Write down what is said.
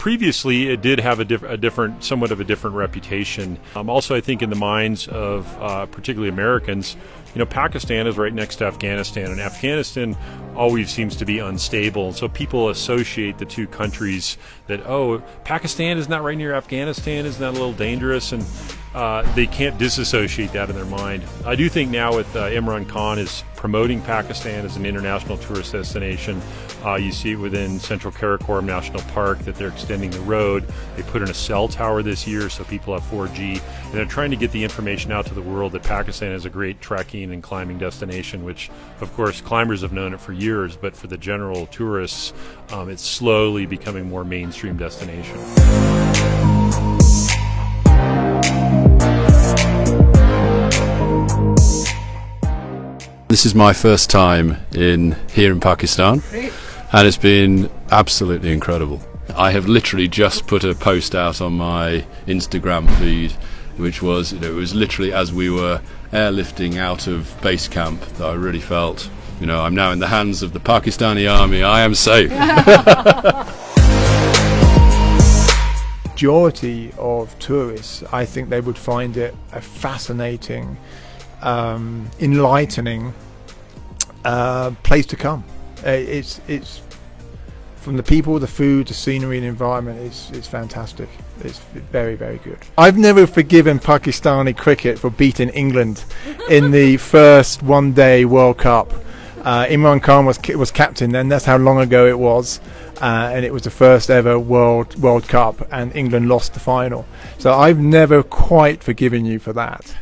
previously it did have somewhat of a different reputation. Also, I think in the minds of particularly Americans, Pakistan is right next to Afghanistan, and Afghanistan always seems to be unstable. And so people associate the two countries that, Pakistan is not right near Afghanistan, isn't that a little dangerous? And they can't disassociate that in their mind. I do think now with Imran Khan is promoting Pakistan as an international tourist destination. You see it within Central Karakoram National Park that they're extending the road. They put in a cell tower this year so people have 4G. And they're trying to get the information out to the world that Pakistan is a great trekking and climbing destination, which, of course, climbers have known it for years, but for the general tourists, it's slowly becoming more mainstream destination. This is my first time here in Pakistan, and it's been absolutely incredible. I have literally just put a post out on my Instagram feed, which was, it was literally as we were airlifting out of base camp that I really felt, I'm now in the hands of the Pakistani army. I am safe. Majority of tourists, I think they would find it a fascinating, enlightening place to come. It's from the people, the food, the scenery and environment, it's fantastic. It's very, very good. I've never forgiven Pakistani cricket for beating England in the first one-day World Cup. Imran Khan was captain then, that's how long ago it was. And it was the first ever World Cup, and England lost the final. So I've never quite forgiven you for that.